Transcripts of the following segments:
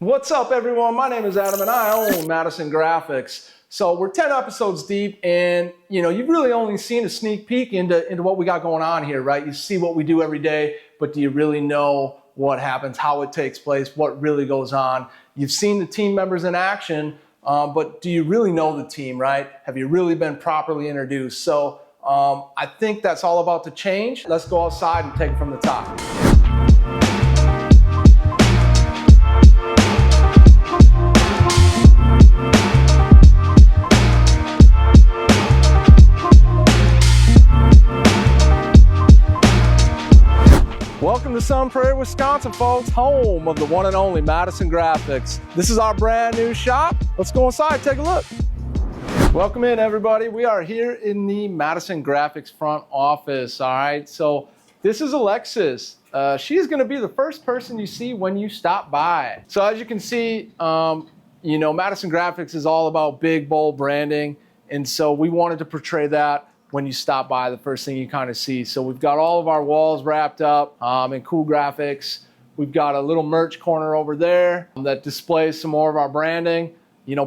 What's up, everyone? My name is Adam and I own Madison Graphics. So we're 10 episodes deep, and you've really only seen a sneak peek into what we got going on here, right? You see what we do every day, but do you really know what happens, how it takes place, what really goes on? You've seen the team members in action, but do you really know the team, right? Have you really been properly introduced? So I think that's all about to change. Let's go outside and take it from the top. Welcome to Sun Prairie, Wisconsin, folks, home of the one and only Madison Graphics. This is our brand new shop. Let's go inside, take a look. Welcome in, everybody. We are here in the Madison Graphics front office, all right? So this is Alexis. She's gonna be the first person you see when you stop by. So as you can see, Madison Graphics is all about big, bold branding. And so we wanted to portray that when you stop by, the first thing you kind of see. So we've got all of our walls wrapped up in cool graphics. We've got a little merch corner over there that displays some more of our branding.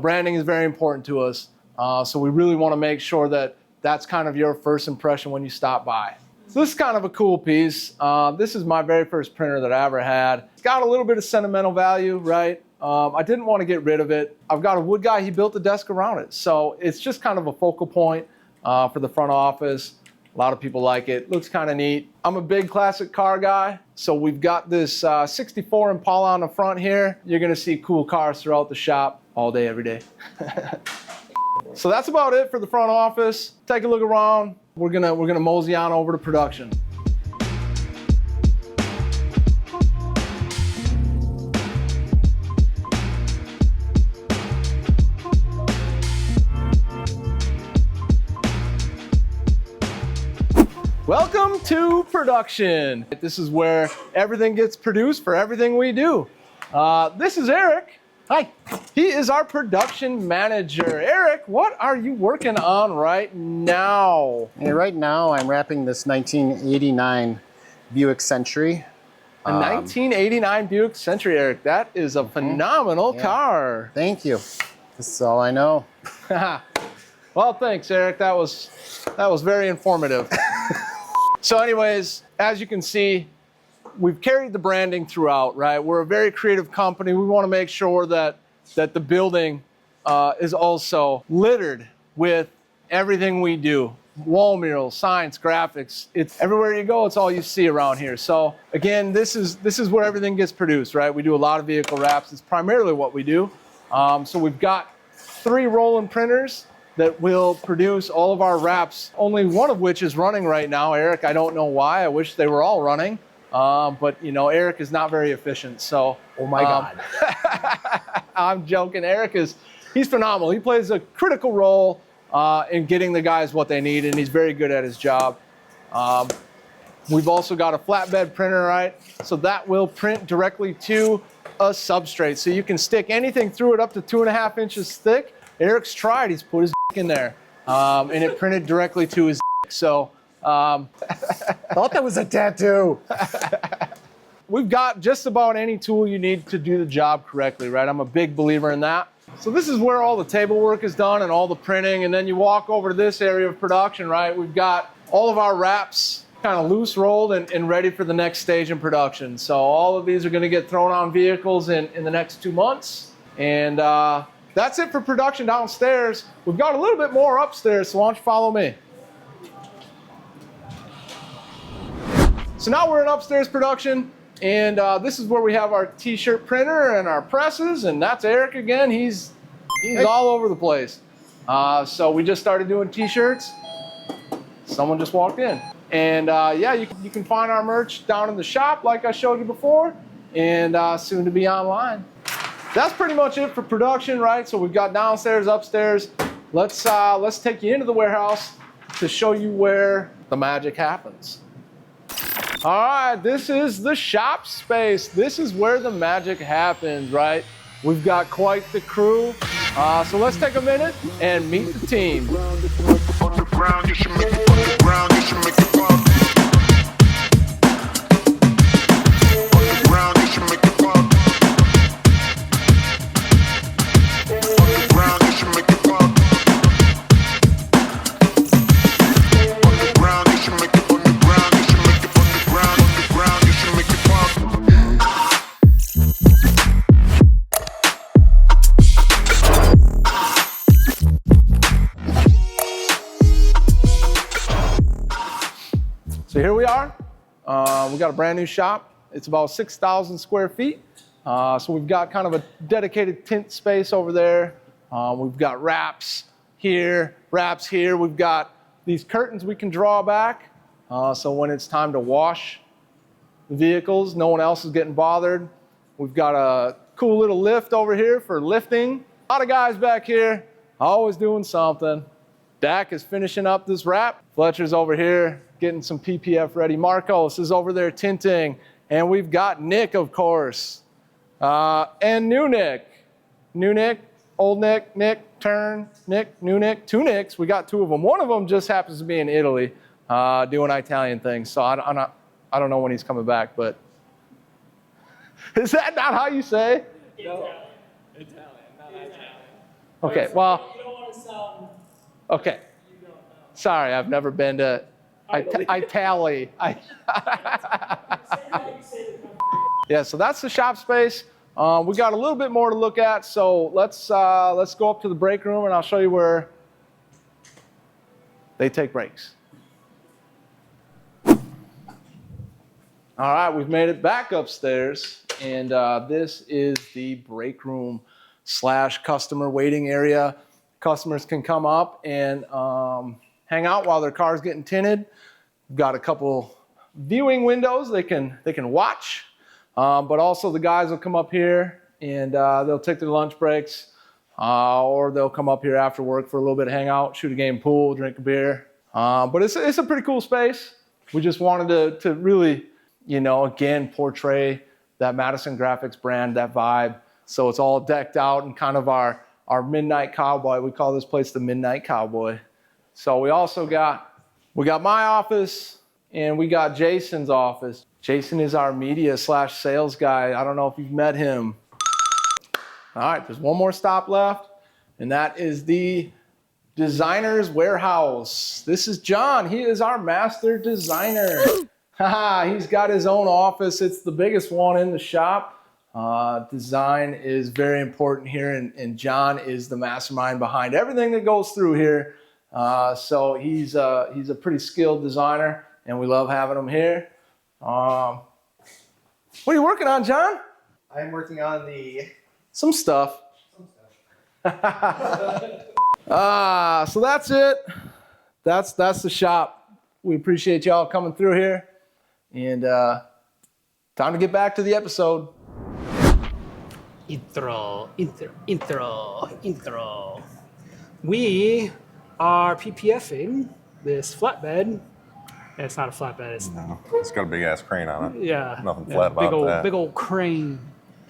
Branding is very important to us. So we really want to make sure that that's kind of your first impression when you stop by. So this is kind of a cool piece. This is my very first printer that I ever had. It's got a little bit of sentimental value, right? I didn't want to get rid of it. I've got a wood guy, he built a desk around it. So it's just kind of a focal point for the front office. A lot of people like it. Looks kind of neat. I'm a big classic car guy, so we've got this 64 Impala on the front here. You're gonna see cool cars throughout the shop all day, every day. So that's about it for the front office. Take a look around. We're gonna mosey on over to production. Welcome to production. This is where everything gets produced for everything we do. This is Eric. Hi. He is our production manager. Eric, what are you working on right now? And right now I'm wrapping this 1989 Buick Century. A 1989 Buick Century, Eric. That is a phenomenal car. Thank you. This is all I know. Well, thanks, Eric. That was very informative. So anyways, as you can see, we've carried the branding throughout, right? We're a very creative company. We want to make sure that the building is also littered with everything we do. Wall murals, signs, graphics. It's everywhere you go, it's all you see around here. So again, this is where everything gets produced, right? We do a lot of vehicle wraps. It's primarily what we do. So we've got 3 rolling printers that will produce all of our wraps, only one of which is running right now. Eric, I don't know why. I wish they were all running. But Eric is not very efficient, so. Oh my God. I'm joking. He's phenomenal. He plays a critical role in getting the guys what they need, and he's very good at his job. We've also got a flatbed printer, right? So that will print directly to a substrate. So you can stick anything through it up to 2.5 inches thick. Eric's tried, he's put his in there, and it printed directly to his so. Thought that was a tattoo. We've got just about any tool you need to do the job correctly, right? I'm a big believer in that. So this is where all the table work is done and all the printing, and then you walk over to this area of production, right? We've got all of our wraps kind of loose rolled and ready for the next stage in production. So all of these are gonna get thrown on vehicles in the next 2 months. And that's it for production downstairs. We've got a little bit more upstairs, so why don't you follow me? So now we're in upstairs production, and this is where we have our t-shirt printer and our presses, and that's Eric again. He's all over the place. So we just started doing t-shirts. Someone just walked in. And you can find our merch down in the shop like I showed you before, and soon to be online. That's pretty much it for production, right? So we've got downstairs, upstairs. Let's take you into the warehouse to show you where the magic happens. All right, this is the shop space. This is where the magic happens, right? We've got quite the crew. So let's take a minute and meet the team. So here we are. We got a brand new shop. It's about 6,000 square feet. So we've got kind of a dedicated tint space over there. We've got wraps here, wraps here. We've got these curtains we can draw back. So when it's time to wash the vehicles, no one else is getting bothered. We've got a cool little lift over here for lifting. A lot of guys back here, always doing something. Dak is finishing up this wrap. Fletcher's over here getting some PPF ready. Marcos is over there tinting. And we've got Nick, of course. And new Nick. New Nick, old Nick, Nick, turn, Nick, new Nick. Two Nicks. We got two of them. One of them just happens to be in Italy doing Italian things. So I don't know when he's coming back, but is that not how you say? No. Italian, not Italian. Okay, well. You don't want to sound. Okay. You don't know. Sorry, I've never been to Italy. Yeah, so that's the shop space. We got a little bit more to look at, so let's go up to the break room and I'll show you where they take breaks. All right, we've made it back upstairs, and this is the break room / customer waiting area. Customers can come up and hang out while their car's getting tinted. We've got a couple viewing windows they can watch, but also the guys will come up here and they'll take their lunch breaks, or they'll come up here after work for a little bit of hang out, shoot a game pool, drink a beer. But it's a pretty cool space. We just wanted to really, again, portray that Madison Graphics brand, that vibe. So it's all decked out in kind of our Midnight Cowboy. We call this place the Midnight Cowboy. So we also got my office and we got Jason's office. Jason is our media / sales guy. I don't know if you've met him. All right, there's one more stop left, and that is the designer's warehouse. This is John. He is our master designer. He's got his own office. It's the biggest one in the shop. Design is very important here, and John is the mastermind behind everything that goes through here. So he's a pretty skilled designer, and we love having him here. What are you working on, John? I'm working on some stuff. So that's it. That's the shop. We appreciate y'all coming through here, and time to get back to the episode. Intro. We are PPFing this flatbed. It's not a flatbed. No, it's got a big ass crane on it. Yeah. Nothing flat about that. Big old crane.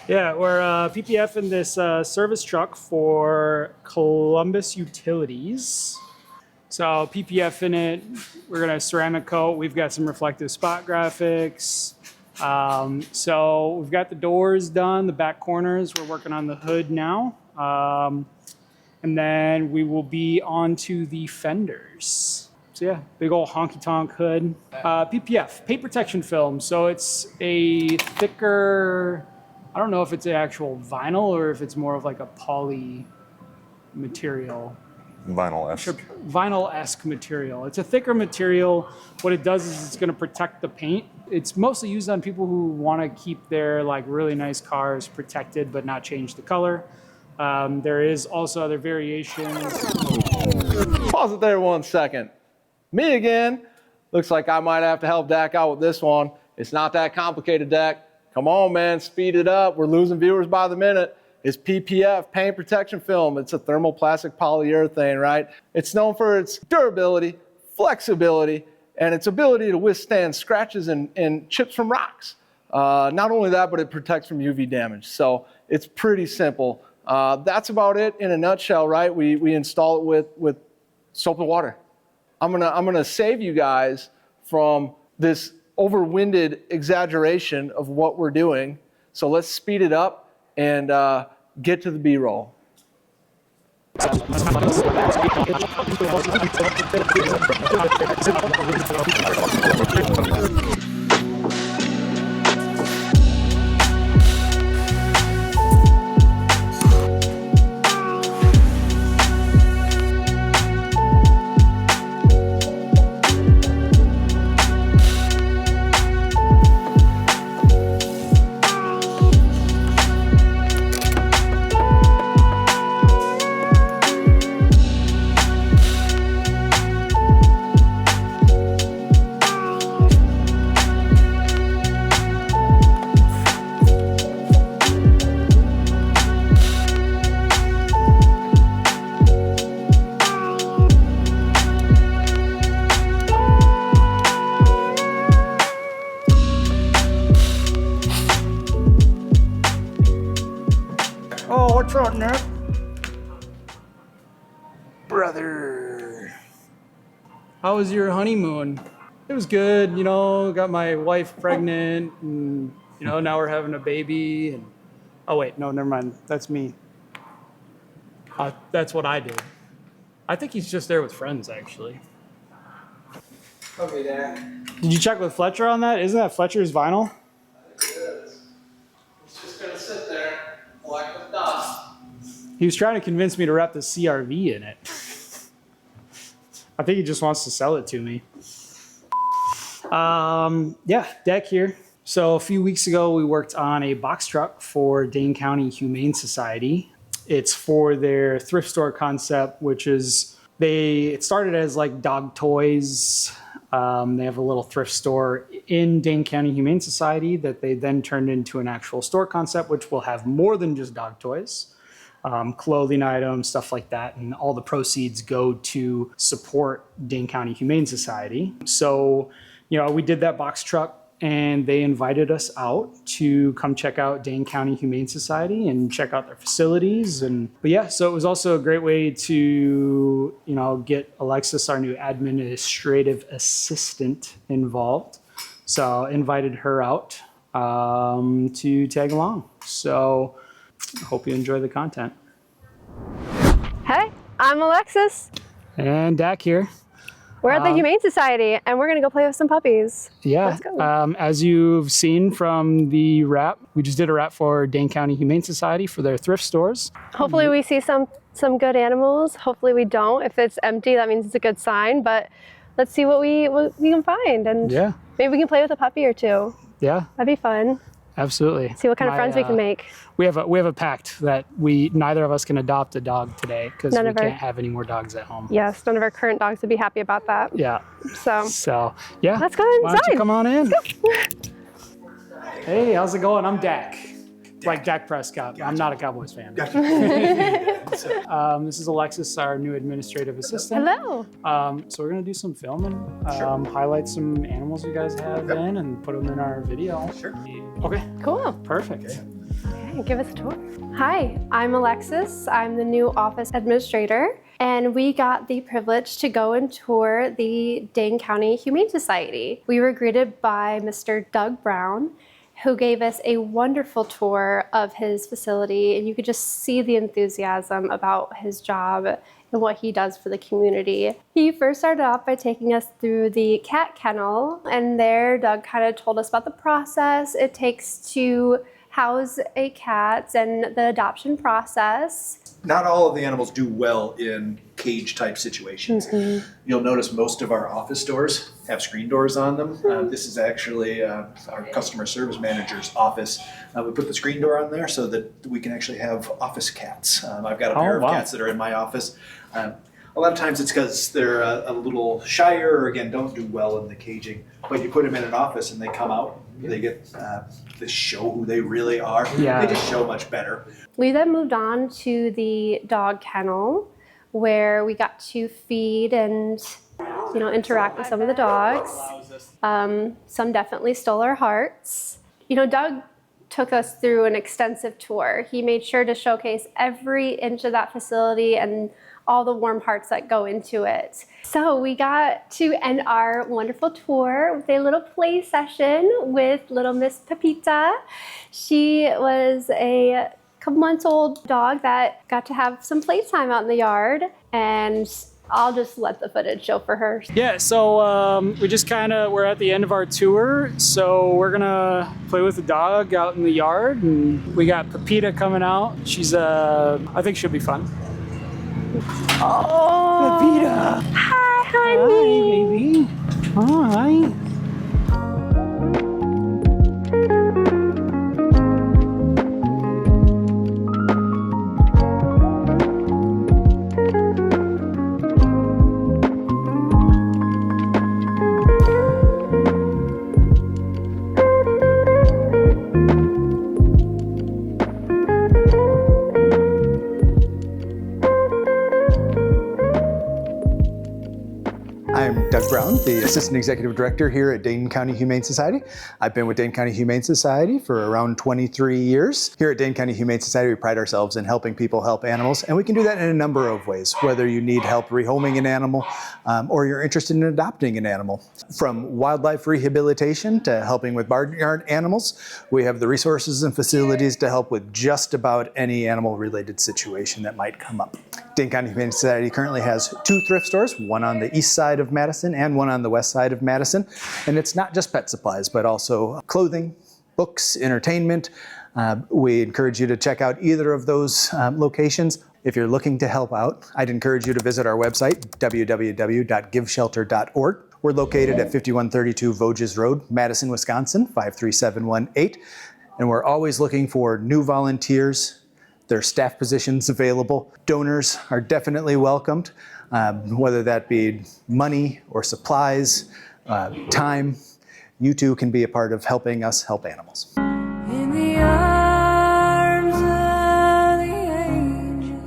Yeah, we're PPFing this service truck for Columbus Utilities. So PPFing it, we're gonna ceramic coat. We've got some reflective spot graphics. So we've got the doors done, the back corners. We're working on the hood now. And then we will be on to the fenders. So yeah, big old honky tonk hood. PPF, paint protection film. So it's a thicker, I don't know if it's an actual vinyl or if it's more of like a poly material. Vinyl-esque material. It's a thicker material. What it does is it's going to protect the paint. It's mostly used on people who want to keep their really nice cars protected but not change the color. There is also other variations. Pause it there 1 second. Me again. Looks like I might have to help Dak out with this one. It's not that complicated, Dak. Come on, man, speed it up. We're losing viewers by the minute. It's PPF, paint protection film. It's a thermoplastic polyurethane, right? It's known for its durability, flexibility, and its ability to withstand scratches and chips from rocks. Not only that, but it protects from UV damage. So it's pretty simple. That's about it in a nutshell, right? We install it with soap and water. I'm gonna save you guys from this overwinded exaggeration of what we're doing. So let's speed it up and get to the B-roll. trotting up. Brother. How was your honeymoon? It was good, you know, got my wife pregnant and, you know, now we're having a baby and, oh wait, no, never mind. That's me. That's what I did. I think he's just there with friends, actually. Okay, Dad. Did you check with Fletcher on that? Isn't that Fletchers Vinyl? It is. It's just gonna sit there, black with dust. He was trying to convince me to wrap the CRV in it. I think he just wants to sell it to me. Yeah, Deck here. So a few weeks ago, we worked on a box truck for Dane County Humane Society. It's for their thrift store concept, which is it started as like dog toys. They have a little thrift store in Dane County Humane Society that they then turned into an actual store concept, which will have more than just dog toys, clothing items, stuff like that. And all the proceeds go to support Dane County Humane Society. So, you know, we did that box truck and they invited us out to come check out Dane County Humane Society and check out their facilities. But yeah, so it was also a great way to, you know, get Alexis, our new administrative assistant, involved. So invited her out to tag along. So I hope you enjoy the content. Hey, I'm Alexis. And Dak here. We're at the Humane Society, and we're going to go play with some puppies. Yeah, Let's go. As you've seen from the wrap, we just did a wrap for Dane County Humane Society for their thrift stores. Hopefully we see some good animals. Hopefully we don't. If it's empty, that means it's a good sign, but let's see what we can find, and Yeah, maybe we can play with a puppy or two. yeah, That'd be fun. absolutely. See what kind of friends we can make. We have a pact that neither of us can adopt a dog today because we can't have any more dogs at home. Yes, none of our current dogs would be happy about that. Yeah. So Yeah. let's go Why don't you inside. come on in? Hey, how's it going? I'm Dak. Like Dak Prescott. Gotcha. I'm not a Cowboys fan. Gotcha. This is Alexis, our new administrative assistant. Hello. So we're gonna do some filming, highlight some animals you guys have in, and put them in our video. Sure. Okay. Cool. Perfect. Okay, give us a tour. Hi, I'm Alexis. I'm the new office administrator, and we got the privilege to go and tour the Dane County Humane Society. We were greeted by Mr. Doug Brown, who gave us a wonderful tour of his facility, and you could just see the enthusiasm about his job and what he does for the community. He first started off by taking us through the cat kennel, and there Doug kind of told us about the process it takes to house a cat and the adoption process. Not all of the animals do well in cage type situations. Mm-hmm. You'll notice most of our office doors have screen doors on them. This is actually our customer service manager's office. We put the screen door on there so that we can actually have office cats. I've got a pair of cats that are in my office. A lot of times it's because they're a little shyer or again don't do well in the caging. But you put them in an office and they come out. They get to show who they really are. Yeah. They just show much better. We then moved on to the dog kennel, where we got to feed and interact with some of the dogs. Some definitely stole our hearts. Doug took us through an extensive tour. He made sure to showcase every inch of that facility and all the warm hearts that go into it. So we got to end our wonderful tour with a little play session with little Miss Pepita. She was a couple months old dog that got to have some playtime out in the yard, and I'll just let the footage show for her. Yeah, so we're at the end of our tour, so we're gonna play with the dog out in the yard, and we got Pepita coming out. She's I think she'll be fun. Oh, Pepita! Hi, honey! Hi, baby. Hi. I'm Doug Brown, the Assistant Executive Director here at Dane County Humane Society. I've been with Dane County Humane Society for around 23 years. Here at Dane County Humane Society, we pride ourselves in helping people help animals, and we can do that in a number of ways, whether you need help rehoming an animal or you're interested in adopting an animal. From wildlife rehabilitation to helping with barnyard animals, we have the resources and facilities to help with just about any animal-related situation that might come up. Dane County Humane Society currently has 2 thrift stores, one on the east side of Madison and one on the west side of Madison. And it's not just pet supplies, but also clothing, books, entertainment. We encourage you to check out either of those locations. If you're looking to help out, I'd encourage you to visit our website, www.giveshelter.org. We're located at 5132 Voges Road, Madison, Wisconsin, 53718. And we're always looking for new volunteers. There are staff positions available. Donors are definitely welcomed, whether that be money or supplies, time. You too can be a part of helping us help animals. In the arms of the angel.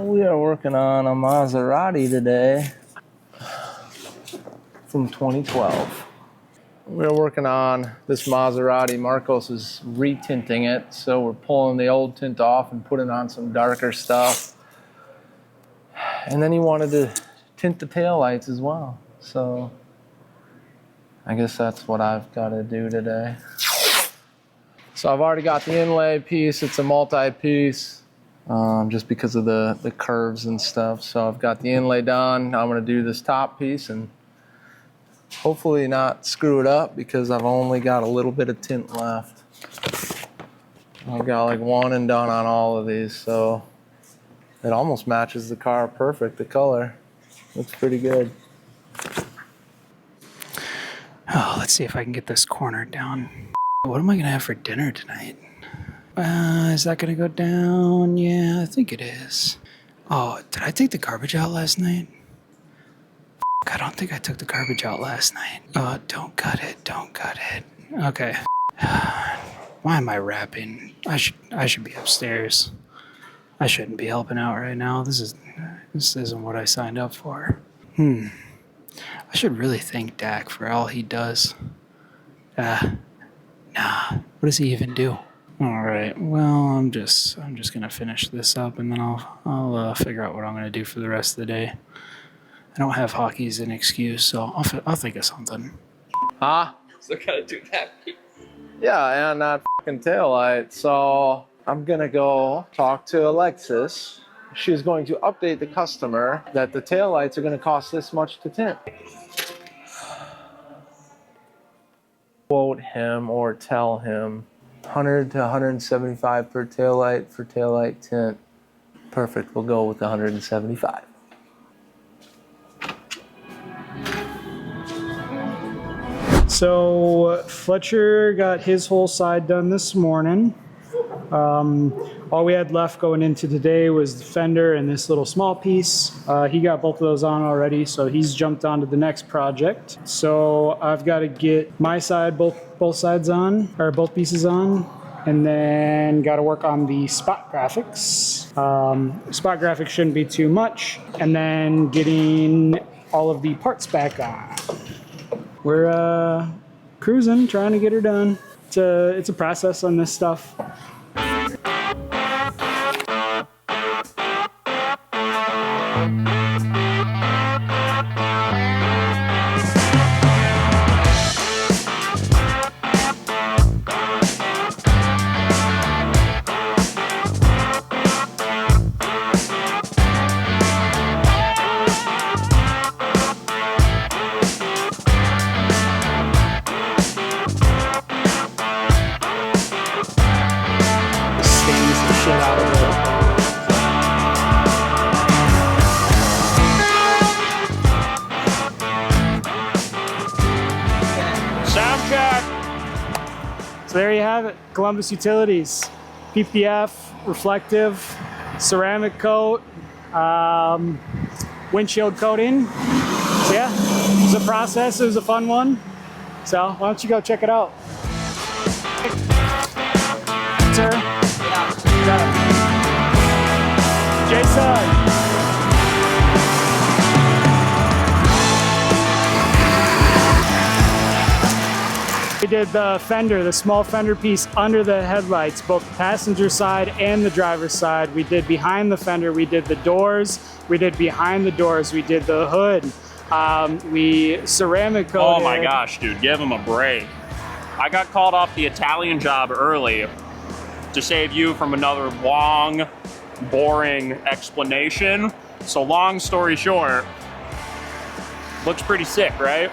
We are working on a Maserati today from 2012. We're working on this Maserati. Marcos is retinting it, so we're pulling the old tint off and putting on some darker stuff. And then he wanted to tint the taillights as well, so I guess that's what I've got to do today. So I've already got the inlay piece. It's a multi-piece. Just because of the curves and stuff. So I've got the inlay done. I'm going to do this top piece and hopefully not screw it up because I've only got a little bit of tint left. I've got like one and done on all of these, so it almost matches the car perfect, the color. Looks pretty good. Oh, let's see if I can get this corner down. What am I going to have for dinner tonight? Is that gonna go down? Yeah, I think it is. Oh, did I take the garbage out last night? I don't think I took the garbage out last night. Oh, don't cut it, don't cut it. Okay. Why am I rapping? I should be upstairs. I shouldn't be helping out right now. This isn't what I signed up for. I should really thank Dak for all he does. Nah. What does he even do? All right. Well, I'm just gonna finish this up, and then I'll figure out what I'm gonna do for the rest of the day. I don't have hockey as an excuse, so I'll think of something. Huh? So gotta do that. Yeah, and that fucking taillight. So I'm gonna go talk to Alexis. She's going to update the customer that the taillights are gonna cost this much to tint. Quote him or tell him 100 to 175 per taillight for taillight tint. Perfect, we'll go with 175. So Fletcher got his whole side done this morning. All we had left going into today was the fender and this little small piece. He got both of those on already, so he's jumped on to the next project. So I've got to get my side, both sides on, or both pieces on, and then got to work on the spot graphics. Spot graphics shouldn't be too much, and then getting all of the parts back on. We're cruising, trying to get her done. It's a process on this stuff. There you have it, Columbus Utilities. PPF, reflective, ceramic coat, windshield coating. So yeah, was a process. It was a fun one. So why don't you go check it out? Sir? Yeah. Jason. We did the fender, the small fender piece under the headlights, both the passenger side and the driver's side. We did behind the fender, we did the doors, we did behind the doors, we did the hood. We ceramic coated. Oh my gosh, dude, give him a break. I got called off the Italian job early to save you from another long, boring explanation. So long story short, looks pretty sick, right?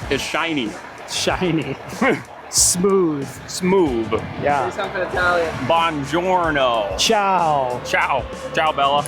It's shiny. Shiny. Smooth. Smooth. Yeah. Say something Italian. Buongiorno. Ciao. Ciao. Ciao, Bella.